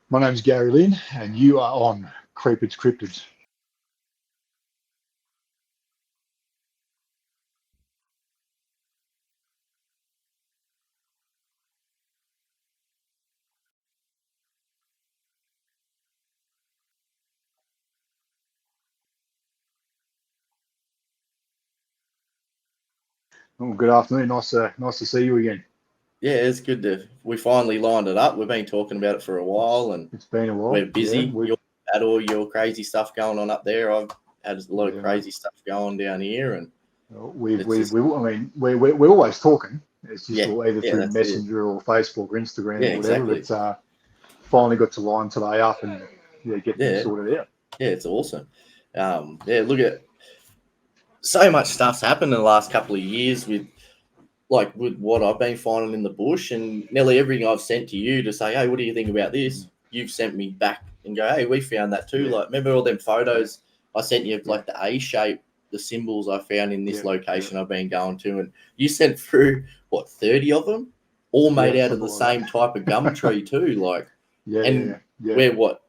My name's Gary Lynn, and you are on Creepids Cryptids. Well, good afternoon. Nice to see you again. Yeah, it's good to we finally lined it up. We've been talking about it for a while, and It's been a while. we're Yeah, busy. You've had all your crazy stuff going on up there. I've had a lot of yeah. crazy stuff going down here, and We've it's just I mean, we're always talking. It's just yeah, either yeah, through that's it. Messenger or Facebook or Instagram Yeah, or whatever. exactly. But finally got to line today up and get things Yeah, sorted out. yeah, it's awesome. Yeah, look at so much stuff's happened in the last couple of years with what I've been finding in the bush, and nearly everything I've sent to you to say, hey, what do you think about Mm. this? You've sent me back and go, hey, we found that too. Yeah, Like, remember all them yeah, photos I sent you of yeah, like the A shape, the symbols I found in this yeah, yeah, location I've been going to, and you sent through what 30 of them, all made yeah. out of Something the like same type of gum that. tree too. Like, Yeah, yeah, and yeah. we're what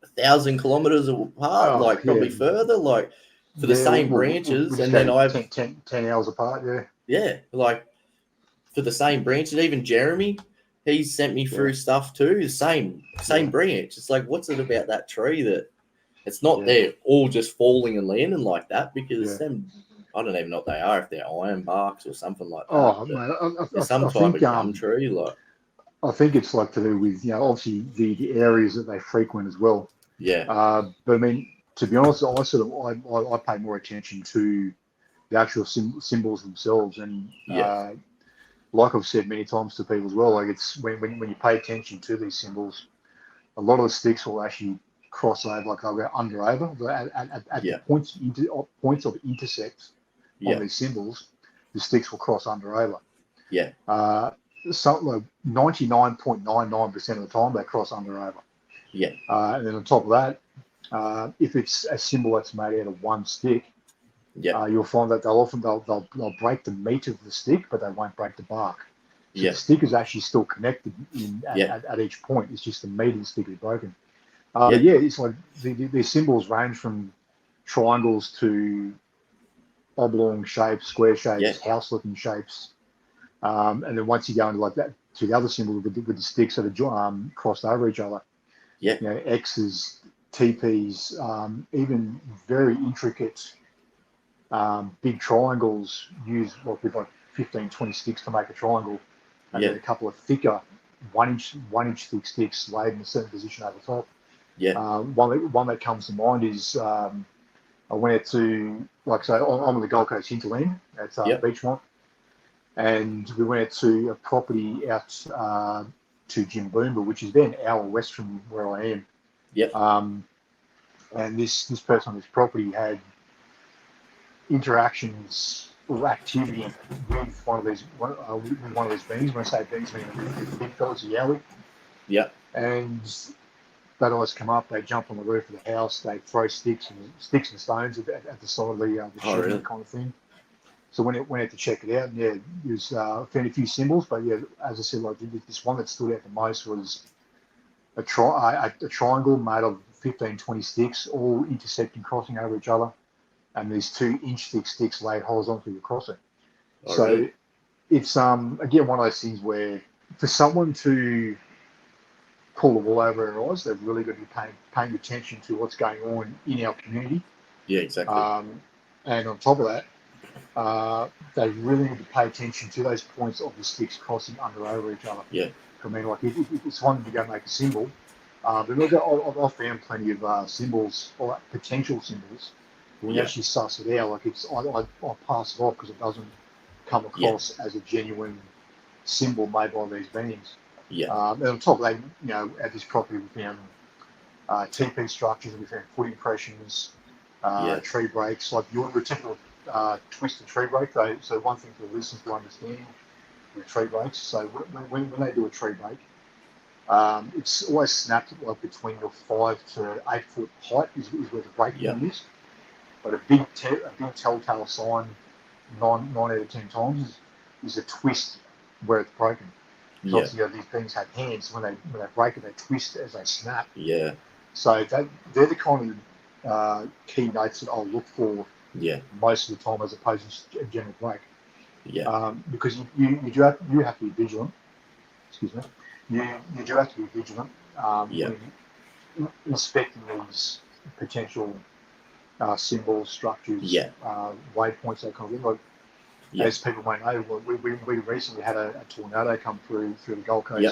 1,000 kilometers apart, Oh, like yeah, probably further, like for the yeah. same We branches, just and then go I've 10 hours apart. Yeah, yeah, like for the same branch. And even Jeremy, he's sent me yeah, through stuff too. The same yeah, branch. It's like, what's it about that tree that it's not yeah, they're all just falling and landing like that because yeah. them I don't even know what they are, if they're iron barks or something like that. Oh, But mate, they're some I type think of gum tree, like I think it's like to do with obviously the areas that they frequent as well. yeah, But I mean, to be honest, I pay more attention to the actual symbols themselves, and yeah, like I've said many times to people as well, like it's when you pay attention to these symbols, a lot of the sticks will actually cross over, like they'll go under over at the yeah, points of intersect on yeah, these symbols. The sticks will cross under over. yeah, Uh, Something like 99.99% of the time they cross under over. yeah, And then on top of that, if it's a symbol that's made out of one stick, yeah, you'll find that they'll break the meat of the stick, but they won't break the bark. So the yeah, stick is actually still connected yeah, at each point. It's just the meat of the stick is broken. But yeah, yeah, it's like the symbols range from triangles to oblong shapes, square yeah, shapes, house-looking shapes. And then once you go into like that to the other symbols with the sticks that are crossed over each other, yeah, X's, TPs, even very intricate big triangles use with like 15, 20 sticks to make a triangle, and then yeah, a couple of thicker 1 inch thick sticks laid in a certain position over top. yeah, One that comes to mind is I went out to, like I say, I'm on the Gold Coast hinterland at yeah, Beachmont, and we went out to a property out to Jimboomba, which is about an hour west from where I am. yeah, Um, and this person on this property had interactions or activity with one of these beings. When I say beings, I mean the big fellas, the Yowie. yeah, And they'd always come up, they'd jump on the roof of the house, they'd throw sticks and stones at the side of the oh shed and really, that kind of thing. So when it went out to check it out, and yeah, it was found a few symbols, but yeah, as I said, like this one that stood out the most was a triangle made of 15, 20 sticks, all intersecting, crossing over each other, and these 2 inch thick sticks laid horizontally across it. oh So really, it's again one of those things where for someone to pull the wool over our eyes, they've really got to be paying attention to what's going on in our community. yeah, exactly, Um, and on top of that, they really need to pay attention to those points of the sticks crossing under over each other. yeah, I mean, like if it's one to go make a symbol, but look, I've found plenty of symbols or potential symbols. When you yeah, actually suss it out, like I pass it off because it doesn't come yeah, across as a genuine symbol made by these beings. yeah, And on top of that, at this property we found TP structures, we found foot impressions, yeah, tree breaks, like your typical twisted tree break. So one thing for the listeners to understand with tree breaks, so when they do a tree break, it's always snapped like between your 5 to 8 foot height is where the break yeah, point is. But a big telltale sign, nine out of 10 times, is a twist where it's broken. Because Yeah. obviously these things have hands. When they break it, they twist as they snap. Yeah. So they're the kind of key notes that I'll look for Yeah. most of the time, as opposed to a general break. Yeah. Because you have to be vigilant. Excuse me. You do have to be vigilant Yeah. when inspecting these potential symbols, structures, Yeah. waypoints, that kind of thing. Like, Yeah. as people may know, we recently had a tornado come through the Gold Yeah.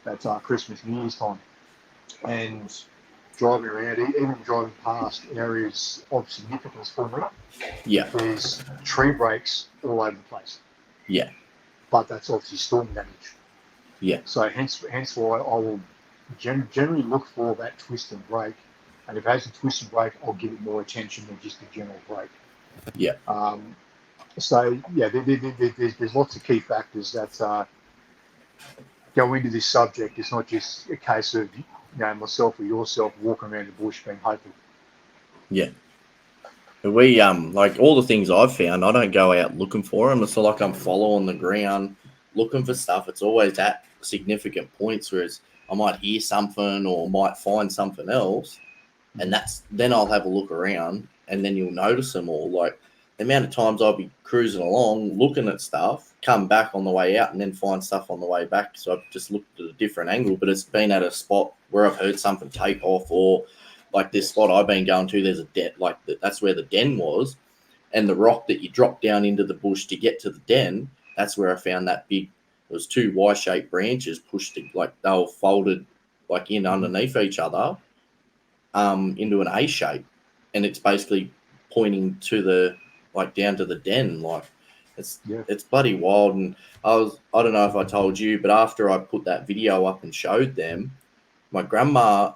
Coast at Christmas, New Year's time, and driving around, even driving past areas of significance for me, Yeah. there's tree breaks all over the place. Yeah. But that's obviously storm damage. Yeah. So hence why I will generally look for that twist and break, and if it has a twist and break, I'll give it more attention than just a general break. Yeah. So yeah, there's lots of key factors that go into this subject. It's not just a case of myself or yourself walking around the bush being hopeful. Yeah. We like all the things I've found, I don't go out looking for them. It's not like I'm following the ground looking for stuff. It's always at significant points, whereas I might hear something or might find something else, and then I'll have a look around, and then you'll notice them all. Like the amount of times I'll be cruising along, looking at stuff, come back on the way out, and then find stuff on the way back. So I've just looked at a different angle, but it's been at a spot where I've heard something take off, or like this spot I've been going to, there's a den, like that's where the den was, and the rock that you drop down into the bush to get to the den, that's where I found that big. It was two Y-shaped branches pushed, like they were folded, like in underneath each other, into an A shape, and it's basically pointing to the down to the den. Like it's bloody wild. And I don't know if I told you, but after I put that video up and showed them, my grandma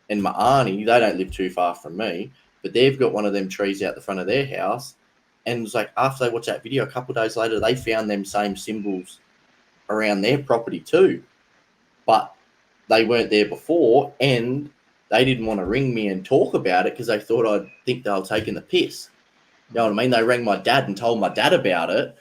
and my auntie, they don't live too far from me, but they've got one of them trees out the front of their house. And it was like after they watched that video, a couple of days later, they found them same symbols around their property too. But they weren't there before, and they didn't want to ring me and talk about it because they thought I'd think they were taking the piss. You know what I mean? They rang my dad and told my dad about it,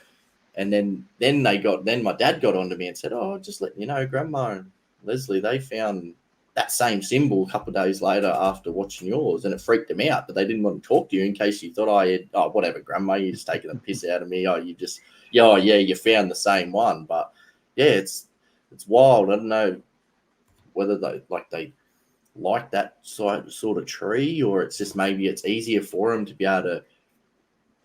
and then my dad got onto me and said, "Oh, just letting you know, Grandma and Leslie, they found that same symbol a couple of days later after watching yours, and it freaked them out, but they didn't want to talk to you in case you thought I had, oh, whatever, Grandma, you're just taking the piss out of me. Oh, you found the same one." But yeah, it's wild. I don't know whether they like that sort of tree, or it's just maybe it's easier for them to be able to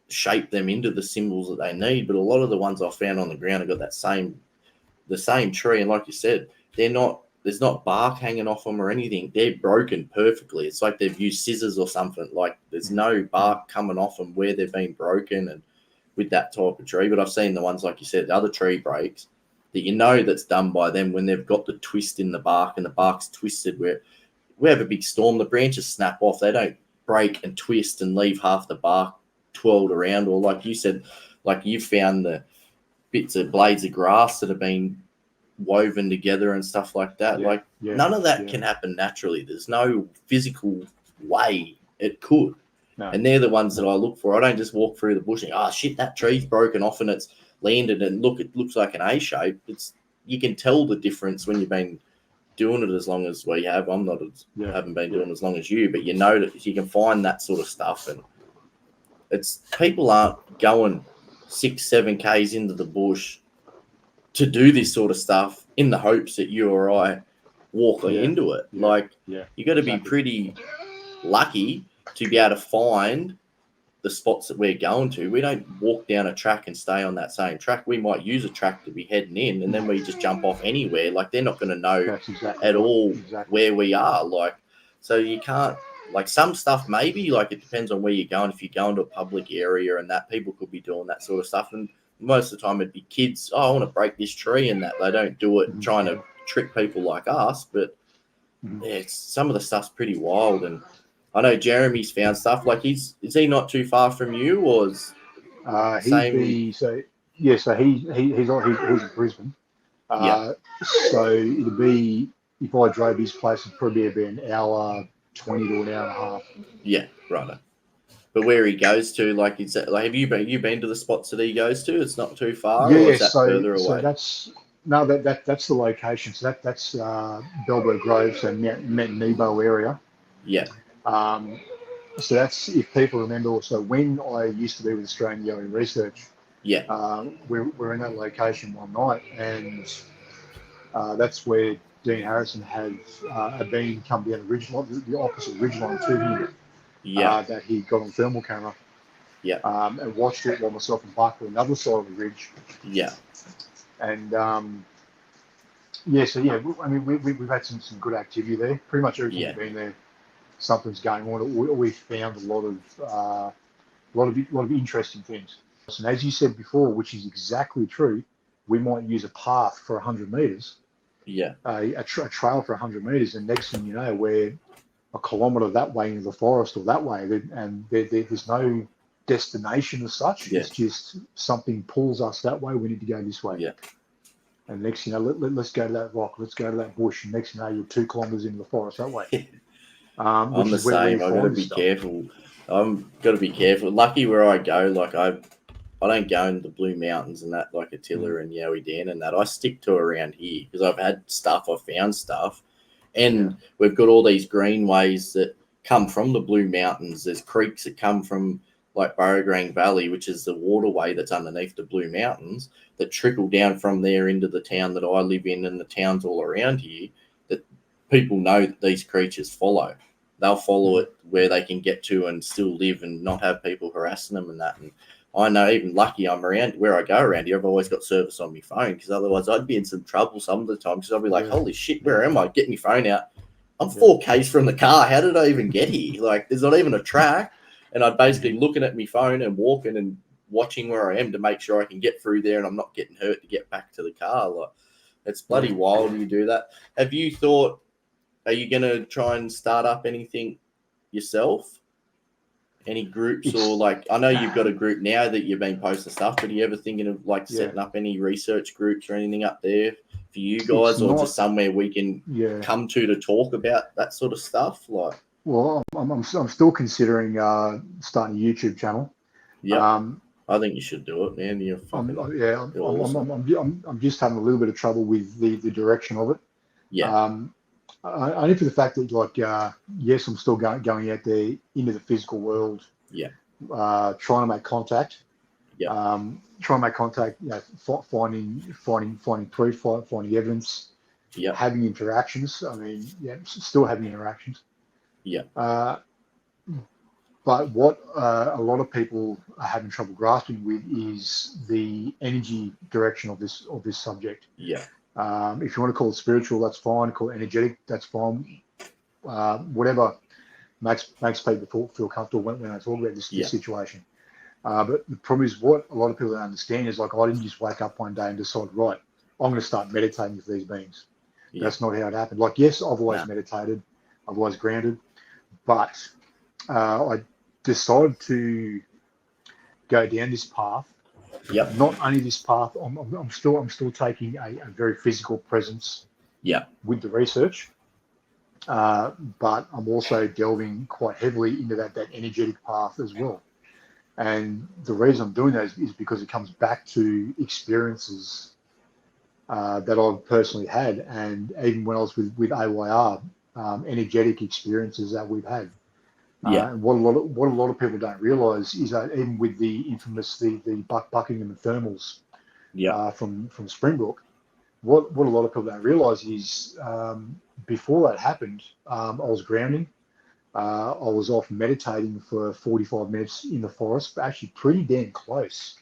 shape them into the symbols that they need. But a lot of the ones I found on the ground have got the same tree, and like you said, there's not bark hanging off them or anything. They're broken perfectly. It's like they've used scissors or something. Like there's no bark coming off them where they've been broken, and with that type of tree. But I've seen the ones, like you said, the other tree breaks that that's done by them when they've got the twist in the bark and the bark's twisted. Where we have a big storm, the branches snap off. They don't break and twist and leave half the bark twirled around, or like you said, like you found the bits of blades of grass that have been woven together and stuff like that. None of that can happen naturally. There's no physical way it could. No. And they're the ones that I look for. I don't just walk through the bush and shit, that tree's broken off and it's landed and it looks like an A shape. You can tell the difference when you've been doing it as long as we have. Haven't been doing it as long as you, but you know that you can find that sort of stuff. And it's people aren't going 6-7 Ks into the bush to do this sort of stuff in the hopes that you or I walk into it. You got to be pretty lucky to be able to find the spots that we're going to. We don't walk down a track and stay on that same track. We might use a track to be heading in, and then we just jump off anywhere. Like they're not going to know at all where we are. So you can't. Like some stuff, maybe like it depends on where you're going. If you're going to a public area and that, people could be doing that sort of stuff, and most of the time it'd be kids. I want to break this tree, and that they don't do it trying to trick people like us. But some of the stuff's pretty wild. And I know Jeremy's found stuff. Like is he not too far from you, or he's in Brisbane. So it'll be, if I drove his place, it'd probably be an hour 20 to an hour and a half. Yeah, right. But where he goes to, like, is that, like, have you been to the spots that he goes to? It's not too far, or is that further away? So No, that's the location. So that's Belbo Groves and Mount Nebo area. Yeah. So that's, if people remember. Also, when I used to be with Australian Yowie Research, Yeah. we're in that location one night, and that's where Dean Harrison had been come down the opposite ridgeline to him, Yeah. that he got on thermal camera, Yeah. and watched it while myself and Buck were on the other side of the ridge. Yeah. And yeah, so yeah, I mean, we've had some good activity there. Pretty much every time Yeah. we've been there, something's going on. We found a lot of interesting things. And as you said before, which is exactly true, we might use a path for 100 meters, Yeah. a trail for 100 meters, and next thing you know, we're a kilometre that way into the forest or that way, and there's no destination as such. Yeah. It's just something pulls us that way. We need to go this way. Yeah. And next thing you know, let's go to that rock, let's go to that bush, and next thing you know, you're 2 kilometres into the forest that way. I'm Which the is where we same. I've got to find this be stuff. careful. I'm got to be careful. Lucky where I go, like I don't go in the Blue Mountains and that, like Attila and Yowie Dan and that. I stick to around here because I've had stuff, I've found stuff, and we've got all these greenways that come from the Blue Mountains. There's creeks that come from like Burrograng Valley, which is the waterway that's underneath the Blue Mountains, that trickle down from there into the town that I live in and the towns all around here, that people know that these creatures follow. They'll follow it where they can get to and still live and not have people harassing them and that. And I know, even lucky I'm around where I go around here, I've always got service on my phone, because otherwise I'd be in some trouble some of the time, because I'd be like, holy shit, where am I? Get my phone out. I'm 4Ks from the car. How did I even get here? Like, there's not even a track. And I'm basically looking at my phone and walking and watching where I am to make sure I can get through there and I'm not getting hurt to get back to the car. Like, it's bloody wild when you do that. Have you thought, are you going to try and start up anything yourself? Any groups, or like, I know you've got a group now that you've been posting stuff, but are you ever thinking of like setting up any research groups or anything up there for you guys, or just somewhere we can come to talk about that sort of stuff? Like, well, I'm still considering starting a YouTube channel. Yeah, I think you should do it, man. You're fucking awesome. I'm just having a little bit of trouble with the direction of it. Yeah. Only for the fact that, like, yes, I'm still going out there into the physical world. Yeah. Trying to make contact. Yeah. Trying to make contact. You know, finding proof, finding evidence. Yeah. Having interactions. I mean, still having interactions. Yeah. But what a lot of people are having trouble grasping with is the energy direction of this subject. Yeah. If you want to call it spiritual, that's fine. Call it energetic, that's fine. Whatever makes people feel comfortable when I talk about this situation. But the problem is, what a lot of people don't understand is, like, I didn't just wake up one day and decide, right, I'm going to start meditating with these beings. Yeah. That's not how it happened. Like, yes, I've always meditated, I've always grounded, but I decided to go down this path. Yep. Not only this path, I'm still taking a very physical presence. Yeah. With the research, but I'm also delving quite heavily into that energetic path as well. And the reason I'm doing that is because it comes back to experiences that I've personally had, and even when I was with AYR, energetic experiences that we've had. And what a lot of people don't realise is that even with the infamous the Buckingham and thermals from Springbrook, what a lot of people don't realise is before that happened, I was grounding. I was off meditating for 45 minutes in the forest, but actually pretty damn close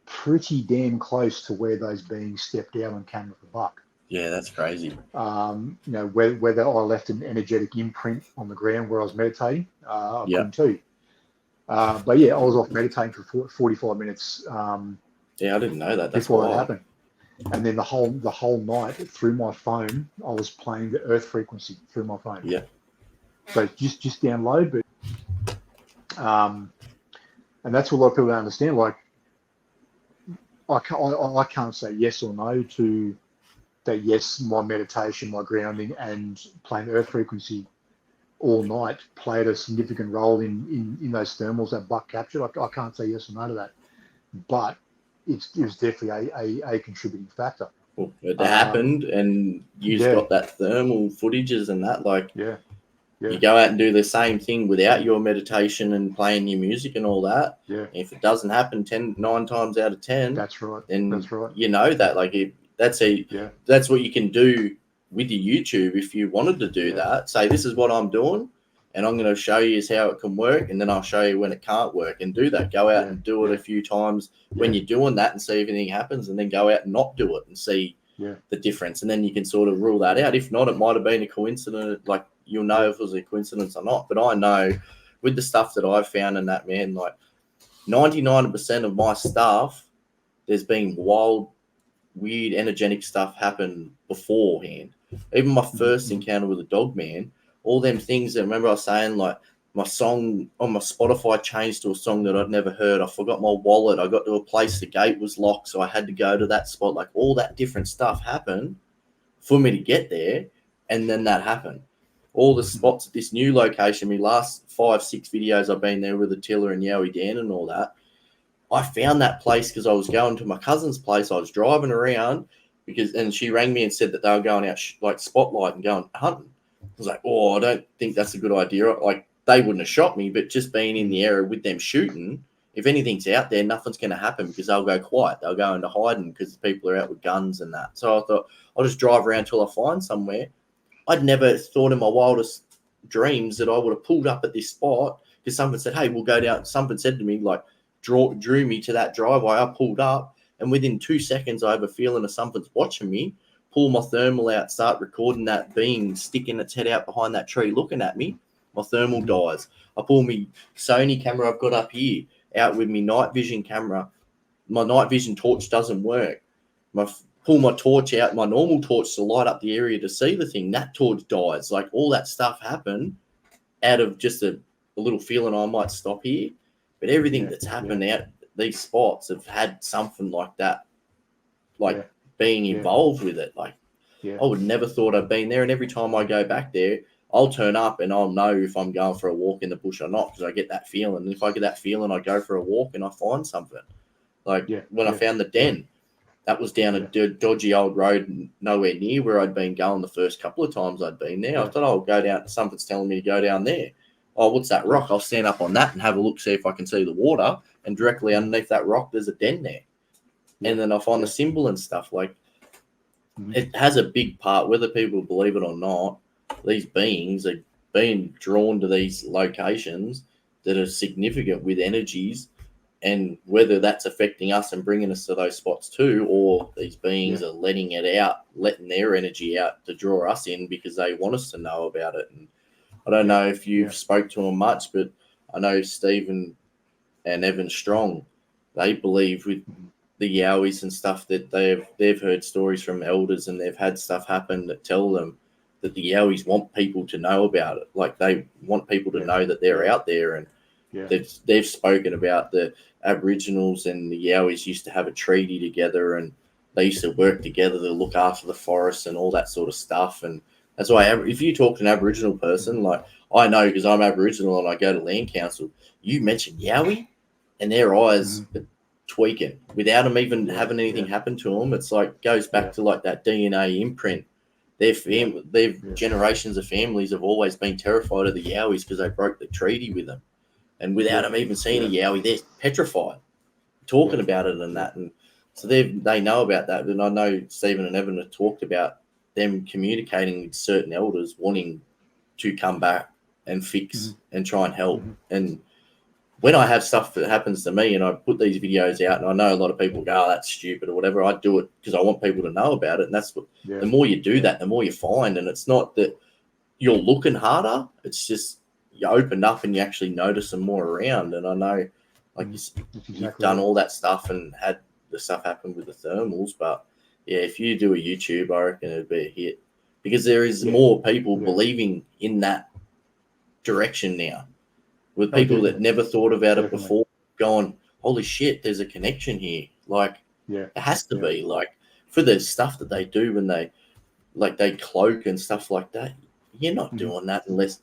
to where those beings stepped out on camera for buck. Yeah, that's crazy. You know, whether I left an energetic imprint on the ground where I was meditating, I couldn't tell you. But yeah, I was off meditating for 45 minutes. Yeah, I didn't know that. That's before that happened. And then the whole night through my phone, I was playing the earth frequency through my phone. Yeah. So just down low, but and that's what a lot of people don't understand. Like, I can't say yes or no to that. Yes, my meditation, my grounding, and playing earth frequency all night played a significant role in those thermals that Buck captured. I can't say yes or no to that, but it was definitely a contributing factor. Well, it happened, and you've got that thermal footages and that. Like, you go out and do the same thing without your meditation and playing your music and all that. Yeah. And if it doesn't happen 9 times out of 10, That's right. then That's right. you know that. Like, that's what you can do with your YouTube if you wanted to do that. Say, this is what I'm doing, and I'm going to show you how it can work, and then I'll show you when it can't work, and do that. Go out and do it a few times when you're doing that, and see if anything happens, and then go out and not do it and see the difference, and then you can sort of rule that out. If not, it might have been a coincidence. Like, you'll know if it was a coincidence or not. But I know with the stuff that I've found in that, man, like 99% of my stuff, there's been wild, weird, energetic stuff happen beforehand. Even my first encounter with a dog, man, all them things that, remember I was saying, like, my song on my Spotify changed to a song that I'd never heard. I forgot my wallet. I got to a place, the gate was locked, so I had to go to that spot. Like, all that different stuff happened for me to get there, and then that happened. All the spots at this new location, my last 5-6 videos I've been there with Attila and Yowie Dan and all that, I found that place because I was going to my cousin's place. I was driving around and she rang me and said that they were going out like spotlight and going hunting. I was like, I don't think that's a good idea. Like, they wouldn't have shot me, but just being in the area with them shooting, if anything's out there, nothing's going to happen because they'll go quiet. They'll go into hiding because people are out with guns and that. So I thought, I'll just drive around till I find somewhere. I'd never thought in my wildest dreams that I would have pulled up at this spot because someone said, hey, we'll go down. Someone said to me, like, drew me to that driveway. I pulled up, and within 2 seconds, I have a feeling of something's watching me. Pull my thermal out, start recording that being sticking its head out behind that tree looking at me. My thermal dies. I pull my Sony camera I've got up here out with my night vision camera. My night vision torch doesn't work. Pull my torch out, my normal torch to light up the area to see the thing. That torch dies. Like, all that stuff happened out of just a little feeling I might stop here. But everything that's happened out these spots have had something like that, like being involved with it. Like, I would never thought I'd been there. And every time I go back there, I'll turn up and I'll know if I'm going for a walk in the bush or not because I get that feeling. And if I get that feeling, I go for a walk and I find something. Like when I found the den, that was down a dodgy old road nowhere near where I'd been going the first couple of times I'd been there. I thought, I'll go down. Something's telling me to go down there. Oh, what's that rock? I'll stand up on that and have a look, see if I can see the water. And directly underneath that rock, there's a den there. And then I find the symbol and stuff. Like, it has a big part, whether people believe it or not. These beings are being drawn to these locations that are significant with energies, and whether that's affecting us and bringing us to those spots too, or these beings are letting it out, letting their energy out to draw us in because they want us to know about it. And I don't know if you've spoke to them much, but I know Stephen and Evan Strong, they believe with the Yowies and stuff that they've heard stories from elders and they've had stuff happen that tell them that the Yowies want people to know about it. Like, they want people to know that they're out there. And they've spoken about the Aboriginals and the Yowies used to have a treaty together, and they used to work together to look after the forests and all that sort of stuff. And that's why if you talk to an Aboriginal person, like I know because I'm Aboriginal and I go to Land Council, you mention Yowie and their eyes are tweaking without them even having anything happen to them. It's like goes back to like that DNA imprint. Their generations of families have always been terrified of the Yowies because they broke the treaty with them. And without them even seeing a Yowie, they're petrified, talking about it and that. And so they know about that. And I know Stephen and Evan have talked about them communicating with certain elders wanting to come back and fix and try and help. And when I have stuff that happens to me and I put these videos out, and I know a lot of people go, oh, that's stupid or whatever, I do it because I want people to know about it. And that's what the more you do that, the more you find. And it's not that you're looking harder. It's just you opened up and you actually notice them more around. And I know, like you've done all that stuff and had the stuff happen with the thermals. But yeah, if you do a YouTube, I reckon it'd be a hit because there is more people believing in that direction now. With people that never thought about it before, going, holy shit, there's a connection here. Like, it has to be. Like, for the stuff that they do when they cloak and stuff like that, you're not doing that unless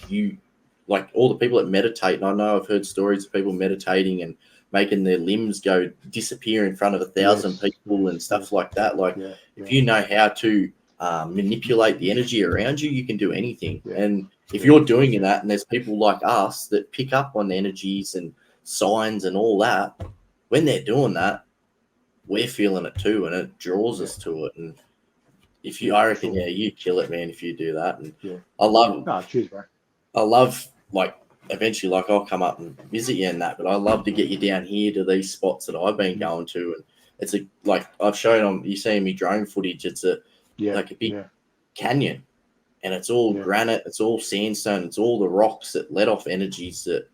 you, like all the people that meditate, and I know I've heard stories of people meditating and making their limbs go disappear in front of 1,000 people and stuff like that. Like, if you know how to manipulate the energy around you, you can do anything. And if you're doing that, and there's people like us that pick up on energies and signs and all that, when they're doing that, we're feeling it too, and it draws us to it. And if you, I reckon, you kill it, man, if you do that. And I love, cheers, bro. I love, like, eventually, like, I'll come up and visit you and that, but I love to get you down here to these spots that I've been going to. And it's like I've shown on, you seeing me drone footage, it's like a big canyon, and it's all granite, it's all sandstone, it's all the rocks that let off energies that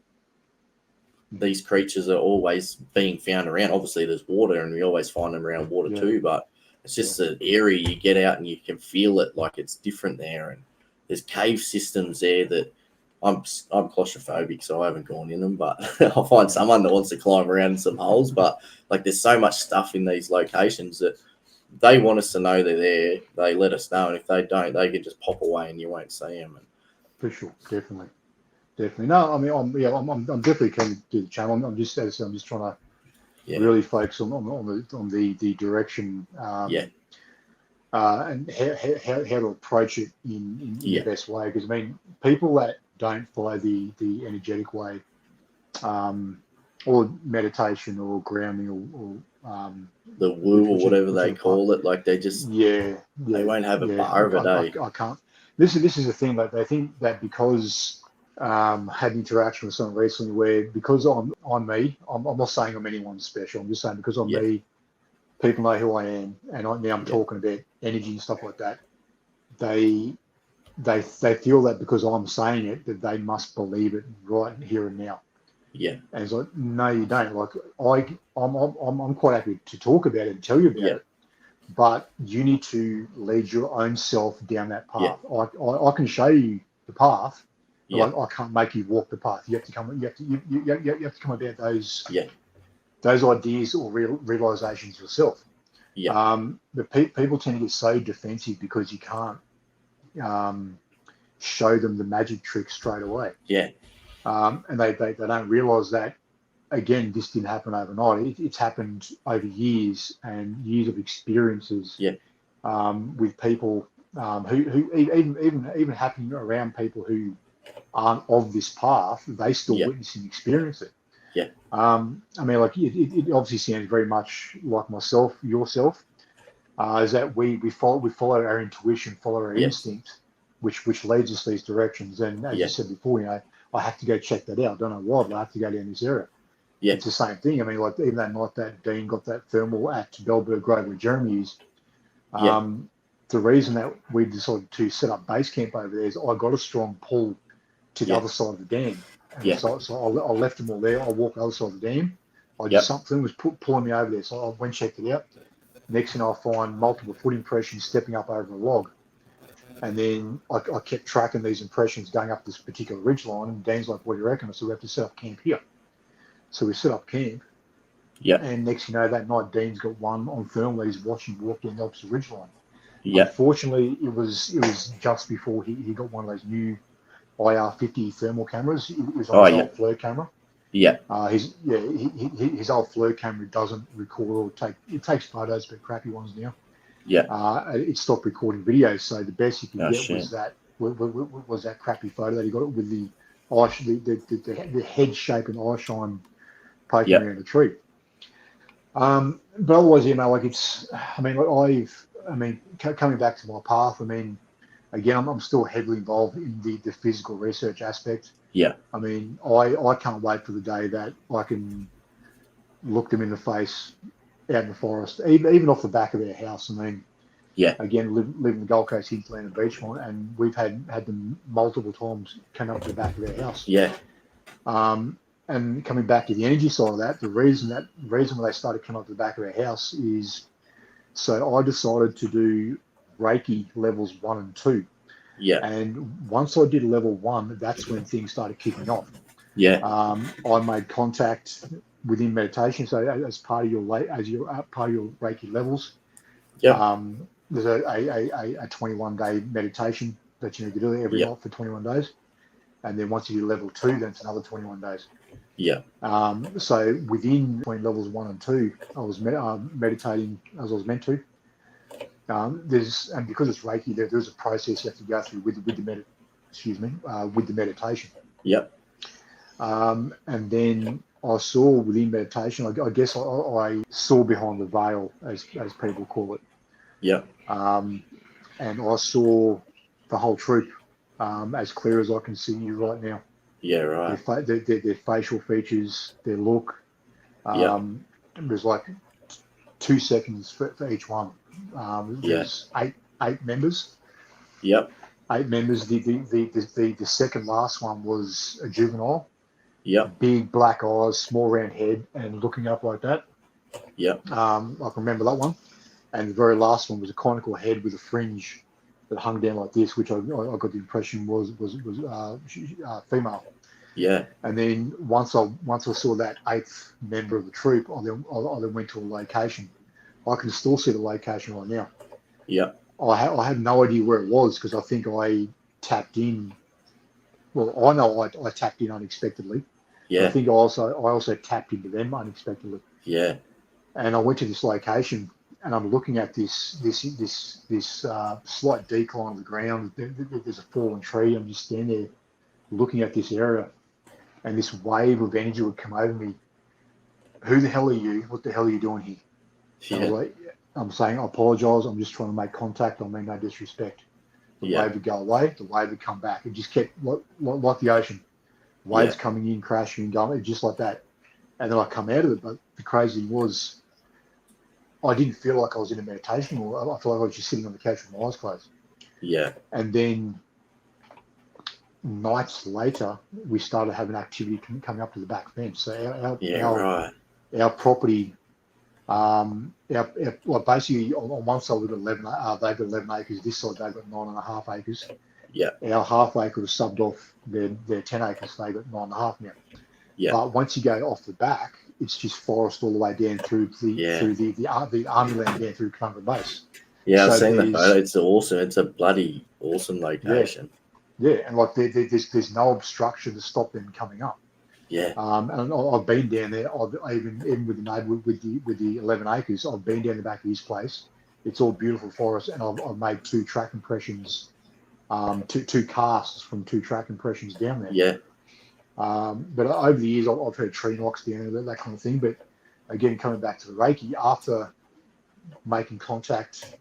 these creatures are always being found around. Obviously, there's water, and we always find them around water too, but it's just an area you get out and you can feel it, like it's different there. And there's cave systems there that I'm claustrophobic, so I haven't gone in them, but I'll find someone that wants to climb around in some holes. But like, there's so much stuff in these locations that they want us to know they're there. They let us know, and if they don't, they can just pop away and you won't see them. For sure, definitely. No, I mean, I'm definitely keen to do the channel. I'm just trying to really focus on the direction, and how to approach it in the best way. Because I mean, people that don't follow the energetic way, or meditation or grounding or the woo or whatever they call it, like they just they won't have a bar of a day. I can't. This is the thing that they think that because had interaction with someone recently where because I'm me, I'm not saying I'm anyone special. I'm just saying because I'm me, people know who I am, and now I'm talking about energy and stuff like that. They feel that because I'm saying it, that they must believe it right here and now. Yeah. And it's like, no, you don't. Like I'm quite happy to talk about it and tell you about it, but you need to lead your own self down that path. I can show you the path. But I can't make you walk the path. You have to come. You have to come about those ideas or realizations yourself. But people tend to get so defensive because you can't show them the magic trick straight away. And they don't realize that, again, this didn't happen overnight. It's happened over years and years of experiences with people who even happening around people who aren't of this path. They still witness and experience it. I mean, like it obviously sounds very much like myself, yourself, is that we follow our intuition, follow our instinct, which leads us these directions. And as you said before, you know, I have to go check that out. I don't know why, but I have to go down this area. It's the same thing. I mean, like even that night that Dean got that thermal at Bellberg Grove where Jeremy is, the reason that we decided to set up base camp over there is I got a strong pull to the other side of the dam. And so I left them all there. I walked the other side of the dam. Something was pulling me over there. So I went and checked it out. Next thing I find multiple foot impressions stepping up over a log. And then I kept tracking these impressions going up this particular ridge line. And Dan's like, what do you reckon? I said, we have to set up camp here. So we set up camp. And next thing you know, that night, Dean's got one on thermal that he's watching walk down the opposite ridge line. Unfortunately, it was just before he got one of those new IR50 thermal cameras. It was on his old FLIR camera. His old FLIR camera doesn't record or it takes photos, but crappy ones now. It stopped recording videos, so the best you could get was that crappy photo that he got with the the head shape and eye shine poking around the tree. But otherwise, you know, like it's. I mean, coming back to my path. I mean, again, I'm still heavily involved in the physical research aspect. I mean, I can't wait for the day that I can look them in the face out in the forest, even off the back of their house. I mean, again, live in the Gold Coast hinterland and beachfront, and we've had them multiple times come up to the back of their house. And coming back to the energy side of that, the reason why they started coming up to the back of their house is so I decided to do Reiki levels 1 and 2. And once I did level 1, that's when things started kicking off. I made contact within meditation. So as part of your Reiki levels, there's a 21-day meditation that you need to do every night for 21 days. And then once you do level 2, then it's another 21 days. Yeah. So within between levels 1 and 2, I was meditating as I was meant to. And because it's Reiki, there's a process you have to go through with the meditation. Yep. And then I saw within meditation, I guess I saw behind the veil, as people call it. Yep. And I saw the whole troop as clear as I can see you right now. Yeah, right. Their facial features, their look. Yep. There's like 2 seconds for each one. There's eight members. Yep. 8 members. The second last one was a juvenile. Yep. Big black eyes, small round head, and looking up like that. Yep. I can remember that one. And the very last one was a conical head with a fringe that hung down like this, which I got the impression was female. Yeah. And then once I saw that 8th member of the troop, I then went to a location. I can still see the location right now. Yeah. I had no idea where it was because I think I tapped in. Well, I know I tapped in unexpectedly. Yeah. I think I also tapped into them unexpectedly. Yeah. And I went to this location, and I'm looking at this slight decline of the ground. There's a fallen tree. I'm just standing there looking at this area, and this wave of energy would come over me. Who the hell are you? What the hell are you doing here? Yeah. I'm saying, I apologise. I'm just trying to make contact. I mean no disrespect. The wave would go away. The wave would come back. It just kept like the ocean. Waves coming in, crashing and going, just like that. And then I come out of it. But the crazy thing was, I didn't feel like I was in a meditation. Or I felt like I was just sitting on the couch with my eyes closed. Yeah. And then nights later, we started having activity coming up to the back fence. So our property, basically on one side we've got 11, they've got 11 acres. This side they've got 9.5 acres. Yeah. Our half acre was subbed off their 10 acres. So they've got 9.5 now. Yeah. But once you go off the back, it's just forest all the way down through the army land down through Conundrum Base. Yeah, I've seen the photo. It's awesome. It's a bloody awesome location. Yeah, and like there's no obstruction to stop them coming up. Yeah. And I've been down there. Even with the neighbour with the 11 acres, I've been down the back of his place. It's all beautiful forest, and I've made 2 track impressions, two casts from 2 track impressions down there. Yeah. But over the years, I've heard tree knocks down there, that kind of thing. But again, coming back to the Reiki, after making contact,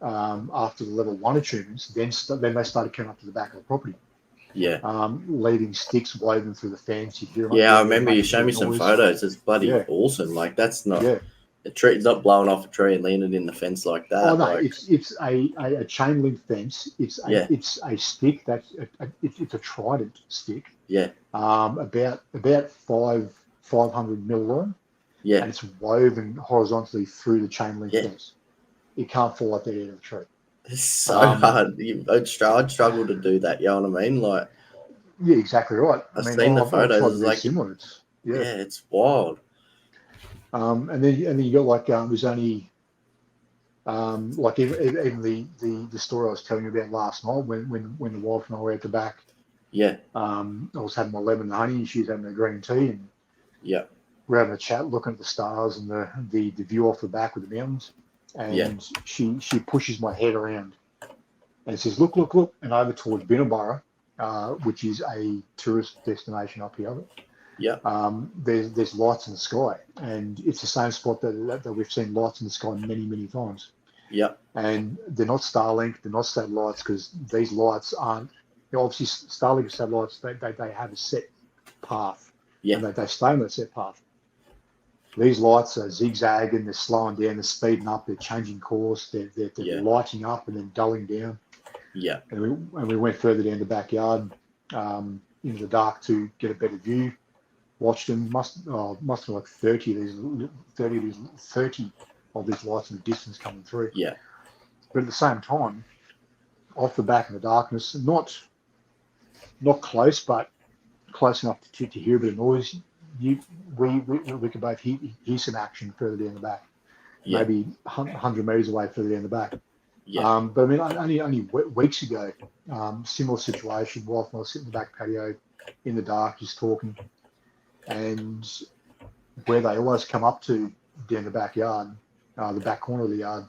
after the level 1 attunements, then they started coming up to the back of the property. Yeah. Leaving sticks woven through the fence. You hear them. Yeah, I remember you showed me some photos. It's bloody awesome. Like that's not a tree. It's not blowing off a tree and leaning in the fence like that. Oh no, it's a chain link fence. It's a stick it's a trident stick. Yeah. About 500 mil long. Yeah. And it's woven horizontally through the chain link fence. It can't fall out the end of the tree. It's so hard. I'd struggle to do that. You know what I mean? Like, yeah, exactly right. I've seen the photos. It's like similar. It's wild. And then you got like there's only like even the story I was telling you about last night when the wife and I were at the back. Yeah. I was having my lemon and honey, and she was having a green tea, and we're having a chat, looking at the stars and the view off the back with the mountains. And she pushes my head around and says, look, and over towards Binnaburra, which is a tourist destination up here. Yeah. There's lights in the sky, and it's the same spot that we've seen lights in the sky many times. Yeah. And they're not Starlink, they're not satellites, because these lights aren't. Obviously, Starlink satellites they have a set path. Yeah. And they stay on that set path. These lights are zigzagging, they're slowing down, they're speeding up, they're changing course, they're lighting up and then dulling down. Yeah. And we went further down the backyard into the dark to get a better view. Watched them, must be like 30 of these lights in the distance coming through. Yeah. But at the same time, off the back in the darkness, not close, but close enough to hear a bit of noise. We could both hear some action further down the back, maybe 100 meters away further down the back. Yeah. But I mean, only weeks ago, similar situation. Wife and I was sitting in the back patio in the dark, just talking, and where they always come up to down the backyard, the back corner of the yard.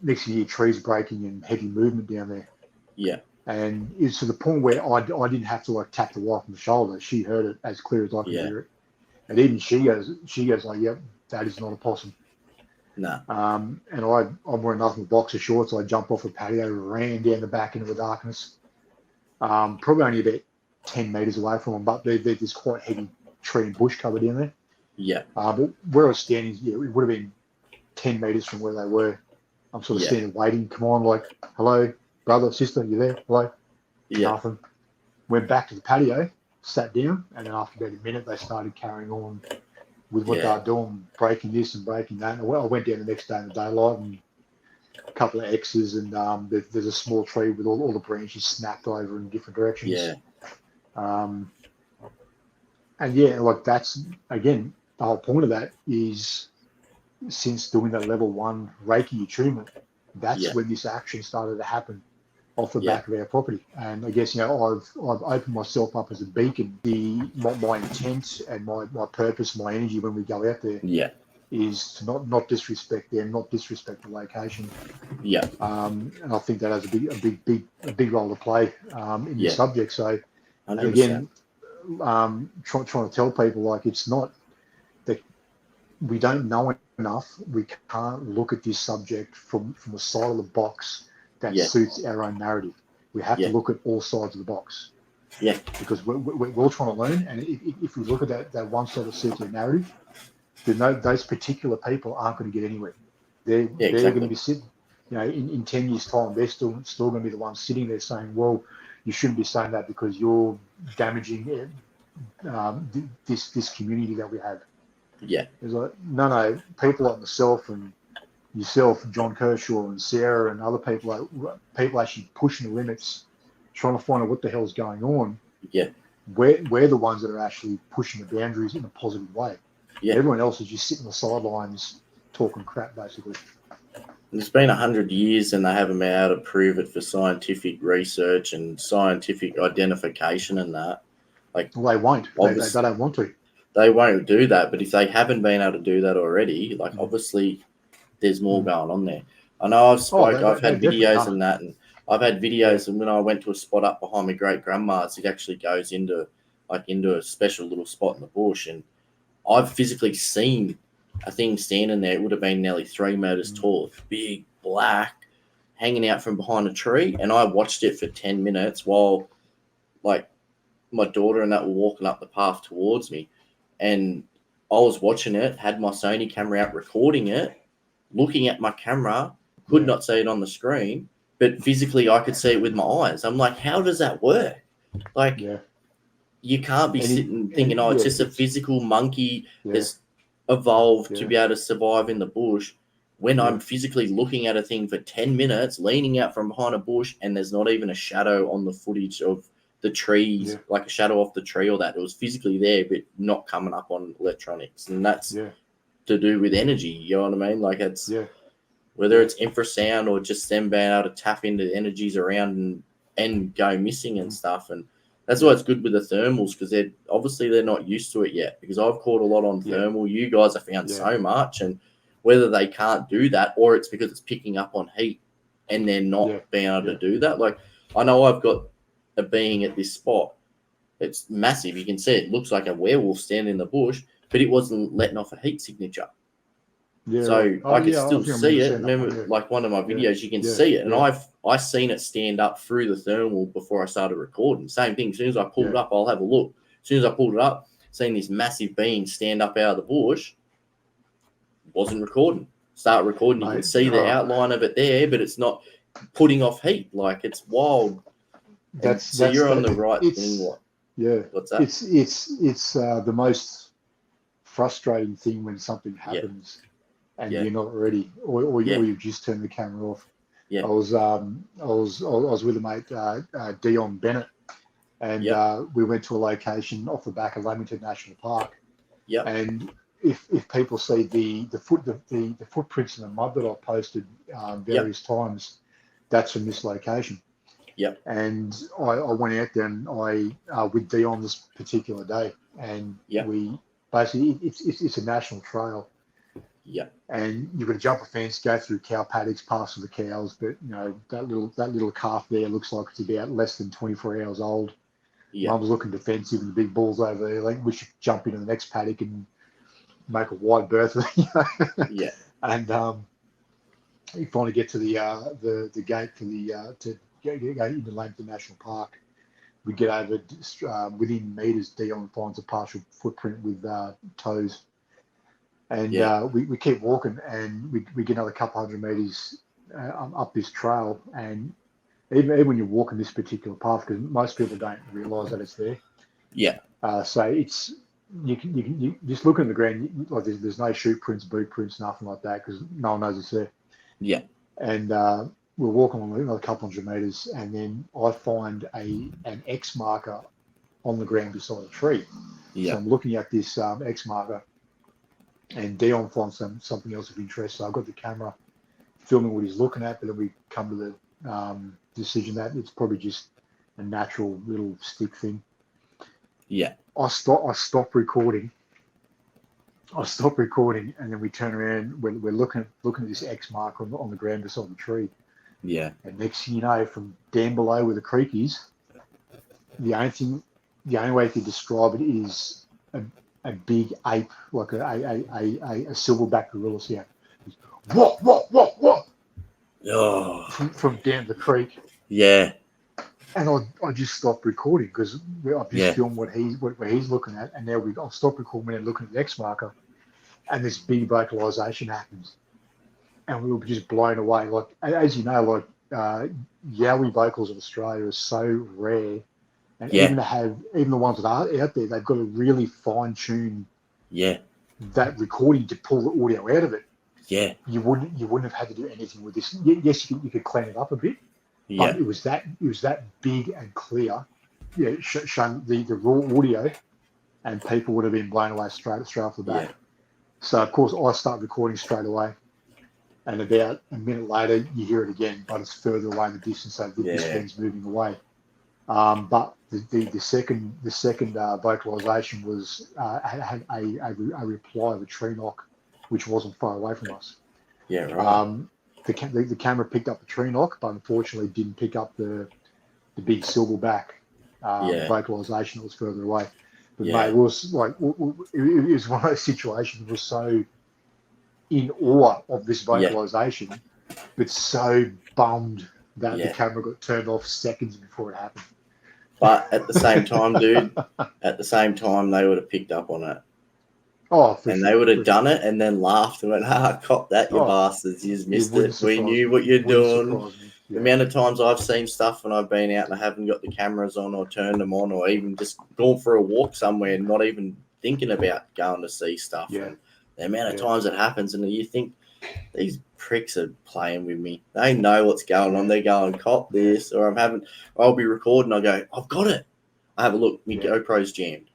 Next thing you hear trees breaking and heavy movement down there. Yeah. And it's to the point where I didn't have to like tap the wife on the shoulder. She heard it as clear as I could Yeah. hear it. And even she goes like, yep, that is not a possum. No. And I'm wearing nothing but boxer shorts. I jumped off the patio, ran down the back into the darkness. Probably only about 10 meters away from them, but there's quite heavy tree and bush cover down there. Yeah. But where I was standing, yeah, it would have been 10 meters from where they were. I'm sort of standing waiting. Come on, like, hello, brother, sister, you there? Hello? Yeah. Nothing. Went back to the patio, sat down, and then after about a minute, they started carrying on with what they were doing, breaking this and breaking that. And I went down the next day in the daylight and a couple of X's, and there's a small tree with all the branches snapped over in different directions. Yeah. And yeah, like that's, again, the whole point of that is since doing that level 1 Reiki attunement, that's when this action started to happen off the back of our property. And I guess, I've opened myself up as a beacon. My intent and my purpose, my energy when we go out there is to not disrespect them, not disrespect the location. Yeah. And I think that has a big role to play in the subject. So 100%. and again, trying to tell people, like, it's not that we don't know enough. We can't look at this subject from the side of the box that suits our own narrative. We have to look at all sides of the box. Yeah. Because we're all trying to learn, and if we look at that one side that suits our narrative, then those particular people aren't going to get anywhere. They're going to be sitting, in 10 years' time, they're still going to be the ones sitting there saying, well, you shouldn't be saying that because you're damaging this community that we have. Yeah. It's like, no, people like myself and yourself, John Kershaw and Sarah and other people actually pushing the limits, trying to find out what the hell's going on. Yeah. We're the ones that are actually pushing the boundaries in a positive way. Yeah. Everyone else is just sitting on the sidelines talking crap, basically. It's been 100 years and they haven't been able to prove it for scientific research and scientific identification and that. Like, well, they won't. They don't want to. They won't do that. But if they haven't been able to do that already, like, obviously there's more going on there. I know I've had videos and that, and I've had videos, and when I went to a spot up behind my great grandma's, it actually goes into a special little spot in the bush, and I've physically seen a thing standing there. It would have been nearly 3 meters tall, big, black, hanging out from behind a tree, and I watched it for 10 minutes while, like, my daughter and that were walking up the path towards me, and I was watching it, had my Sony camera out recording it, looking at my camera, could not see it on the screen, but physically I could see it with my eyes. I'm like, how does that work? Like, you can't be sitting thinking, it's just a physical monkey that's evolved to be able to survive in the bush, when I'm physically looking at a thing for 10 minutes, leaning out from behind a bush, and there's not even a shadow on the footage of the trees, like a shadow off the tree or that. It was physically there, but not coming up on electronics. And that's to do with energy, you know what I mean? Like, it's whether it's infrasound or just them being able to tap into the energies around and go missing and stuff. And that's why it's good with the thermals, because they're not used to it yet, because I've caught a lot on thermal. You guys have found so much, and whether they can't do that or it's because it's picking up on heat and they're not being able to do that. Like, I know I've got a being at this spot. It's massive. You can see it looks like a werewolf standing in the bush, but it wasn't letting off a heat signature. So I could still see it. Remember, like one of my videos, you can see it. And I seen it stand up through the thermal before I started recording. Same thing. As soon as I pulled it up, I'll have a look. As soon as I pulled it up, seen this massive being stand up out of the bush, wasn't recording. Start recording, you can see the outline of it there, but it's not putting off heat. Like, it's wild. So you're on the right thing. What? Yeah. What's that? It's the most frustrating thing when something happens and you're not ready, or you've just turned the camera off. Yeah. I was with a mate, Dion Bennett, and we went to a location off the back of Lamington National Park. Yeah. And if people see the footprints in the mud that I posted various times, that's from this location. Yep. And I went out there and I with Dion this particular day, and we basically it's a national trail. Yeah. And you've got to jump a fence, go through cow paddocks, past the cows, but that little calf there looks like it's about less than 24 hours old. Yeah. Mum's looking defensive, and the big bulls over there. Like, we should jump into the next paddock and make a wide berth. Yeah. And you finally get to the gate for to go into Langton National Park. We get over within meters. Dion finds a partial footprint with toes, and we keep walking, and we get another couple hundred meters up this trail, and even when you're walking this particular path, because most people don't realise that it's there. Yeah. So it's you just look at the ground, like there's no shoe prints, boot prints, nothing like that, because no one knows it's there. Yeah. And we're walking along another couple hundred meters, and then I find an X marker on the ground beside a tree. Yeah. So I'm looking at this X marker, and Dion finds something else of interest. So I've got the camera filming what he's looking at, but then we come to the decision that it's probably just a natural little stick thing. Yeah. I stop recording. And then we turn around. We're looking at this X mark on the ground beside the tree. Yeah. And next thing you know, from down below where the creek is, the only way to describe it is a big ape, like a silverback gorilla sound. What? Oh. From down the creek. Yeah. And I just stopped recording because I've just filmed what he's looking at, and now I'll stop recording and looking at the X marker, and this big vocalization happens, and we were just blown away. Like, as you know, Yowie vocals in Australia are so rare, and even the ones that are out there, they've got to really fine tune that recording to pull the audio out of it. Yeah, you wouldn't have had to do anything with this. Yes, you could clean it up a bit. Yeah. But it was that big and clear, showing the raw audio, and people would have been blown away straight off the bat. Yeah. So of course I start recording straight away, and about a minute later you hear it again, but it's further away in the distance, so this thing's moving away. But the second vocalization was had a reply of a tree knock, which wasn't far away from us. Yeah, right. The camera picked up the tree knock, but unfortunately didn't pick up the big silverback vocalization that was further away. But mate, it was like it was one of those situations. We were so in awe of this vocalization, but so bummed that the camera got turned off seconds before it happened. But at the same time, dude, they would have picked up on it. Oh, and they would have done it and then laughed and went, cop that, you bastards. You missed it. We knew what you're doing. The amount of times I've seen stuff when I've been out and I haven't got the cameras on or turned them on, or even just gone for a walk somewhere and not even thinking about going to see stuff. Yeah. And the amount of times it happens, and you think, these pricks are playing with me. They know what's going on. They're going, cop this, or I'll be recording. I go, I've got it. I have a look. My GoPro's jammed,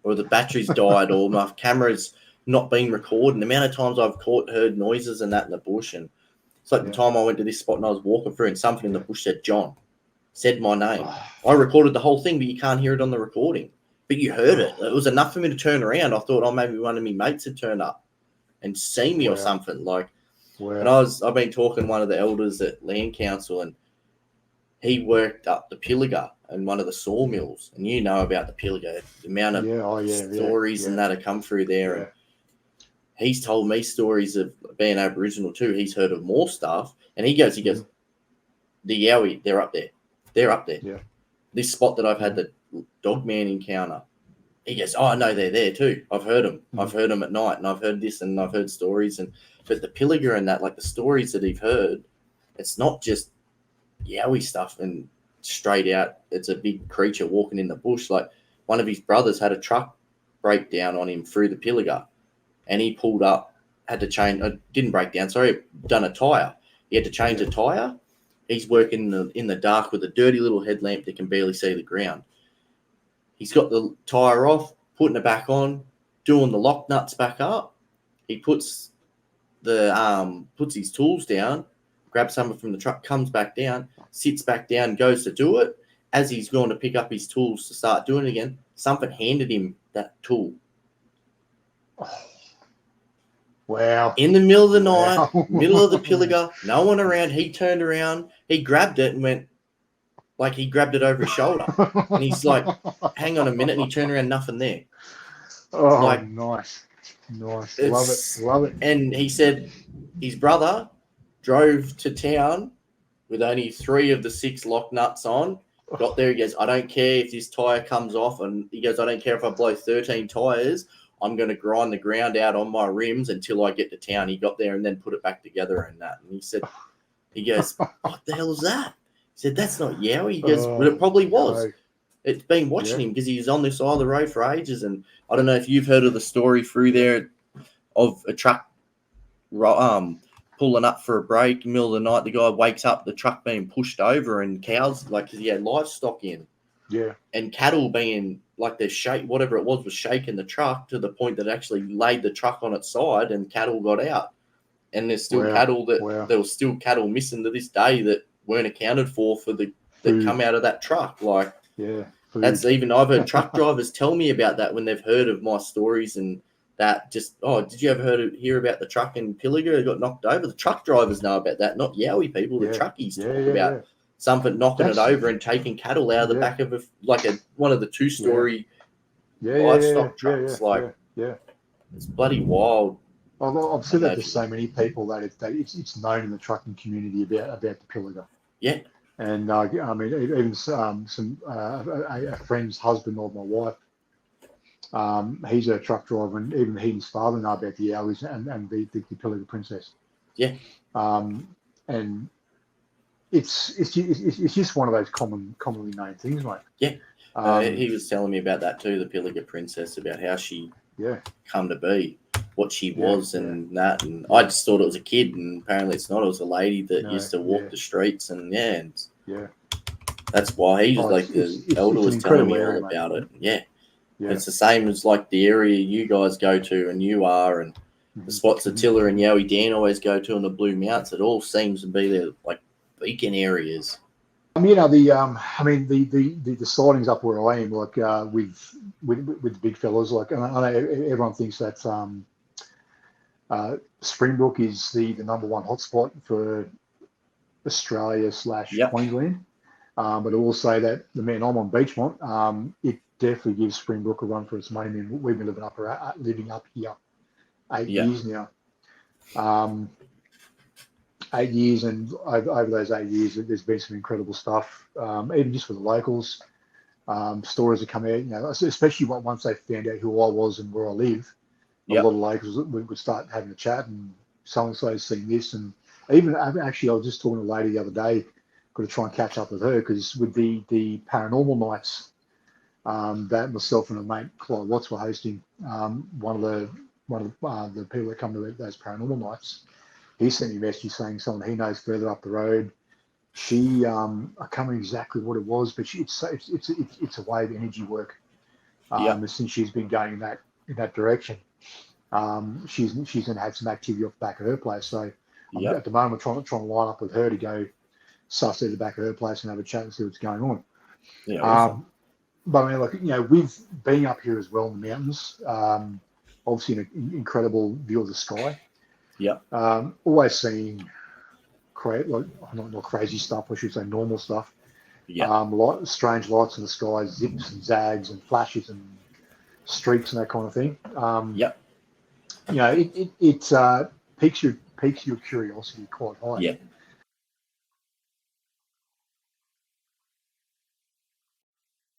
or the battery's died, or my camera's not been recording. The amount of times I've heard noises and that in the bush, and it's like the time I went to this spot and I was walking through, and something in the bush said John, said my name. I recorded the whole thing, but you can't hear it on the recording. But you heard it. It was enough for me to turn around. I thought, maybe one of my mates had turned up and seen me or something. And I've been talking to one of the elders at Land Council, and he worked up the Pilliga in one of the sawmills, and you know about the Pilliga, the amount of stories and that have come through there. And he's told me stories of being Aboriginal too. He's heard of more stuff, and he goes, the Yowie, they're up there. Yeah. This spot that I've had the dogman encounter, he goes, I know they're there too. I've heard them. I've heard them at night, and I've heard this, and I've heard stories. But the Pilliga and that, like the stories that he've heard, it's not just Yowie stuff and straight out. It's a big creature walking in the bush. Like, one of his brothers had a truck break down on him through the Pilliga, and he pulled up, had to change. Didn't break down. Sorry, done a tire. He had to change a tire. He's working in the dark with a dirty little headlamp that can barely see the ground. He's got the tire off, putting it back on. doing the lock nuts back up. He puts his tools down, grabs something from the truck, comes back down, sits back down, goes to do it. As he's going to pick up his tools to start doing it again, something handed him that tool. Oh, wow. In the middle of the night, middle of the Pilliga, no one around. He turned around, he grabbed it and went, like he grabbed it over his shoulder. And he's like, hang on a minute. And he turned around, nothing there. Oh, like, nice. Love it. And he said his brother drove to town with only 3 of the 6 lock nuts on. Got there, he goes, I don't care if this tyre comes off. And he goes, I don't care if I blow 13 tyres. I'm going to grind the ground out on my rims until I get to town. He got there and then put it back together and that. And he goes, what the hell is that? He said, that's not Yowie. He goes, but it probably was. No. It's been watching him because he's on this side of the road for ages. And I don't know if you've heard of the story through there of a truck pulling up for a break in the middle of the night. The guy wakes up, the truck being pushed over, and cows, like, because he had livestock in. Yeah. And cattle being, like, whatever it was shaking the truck to the point that it actually laid the truck on its side and cattle got out. And there's still there was still cattle missing to this day that weren't accounted for that come out of that truck. Like, that's even, I've heard truck drivers tell me about that when they've heard of my stories and that. Just, did you ever hear about the truck in Pilliga that got knocked over? The truck drivers know about that, not Yowie people. The truckies talk about something knocking it over and taking cattle out of the back of one of the 2-story livestock trucks. It's bloody wild. I've said that to so many people that it's known in the trucking community about the Pilliga. Yeah. And I mean, even a friend's husband of my wife, he's a truck driver, and even he and his father know about the Yowies and the Pilliga Princess. Yeah. And it's just one of those commonly known things, mate. Yeah. He was telling me about that too, the Pilliga Princess, about how she come to be, what she was, and that. And I just thought it was a kid, and apparently it's not. It was a lady that used to walk the streets, and that's why he was the elder was telling me all about it. Yeah. It's the same as like the area you guys go to and you are, and the spots that Tiller and Yowie Dan always go to in the Blue Mounts. It all seems to be their like beacon areas. You know, the sightings up where I am, like with the big fellas, like, and I know everyone thinks that Springbrook is the number 1 hotspot for Australia / Queensland, but I will say that the man I'm on Beachmont, it definitely gives Springbrook a run for its money. I mean, we've been living up here 8 years now. 8 years, and over those 8 years, there's been some incredible stuff. Even just for the locals, stories that come out. You know, especially once they found out who I was and where I live. A lot of locals would start having a chat, and so and so's seen this, and even actually, I was just talking to a lady the other day. Got to try and catch up with her because with the paranormal nights that myself and a mate Clyde Watts were hosting, one of the people that come to those paranormal nights, he sent me a message saying someone he knows further up the road. She, I can't remember exactly what it was, but it's a way of energy work. Since she's been going in that direction, she's going to have some activity off the back of her place. So at the moment, trying to line up with her to go suss at the back of her place and have a chat and see what's going on. Yeah. Awesome. But I mean, like, you know, with being up here as well in the mountains, obviously an incredible view of the sky. Yeah. Always seeing not crazy stuff, I should say normal stuff. Yeah. Strange lights in the sky, zips and zags and flashes and streaks and that kind of thing. You know, it piques your curiosity quite high. Yeah.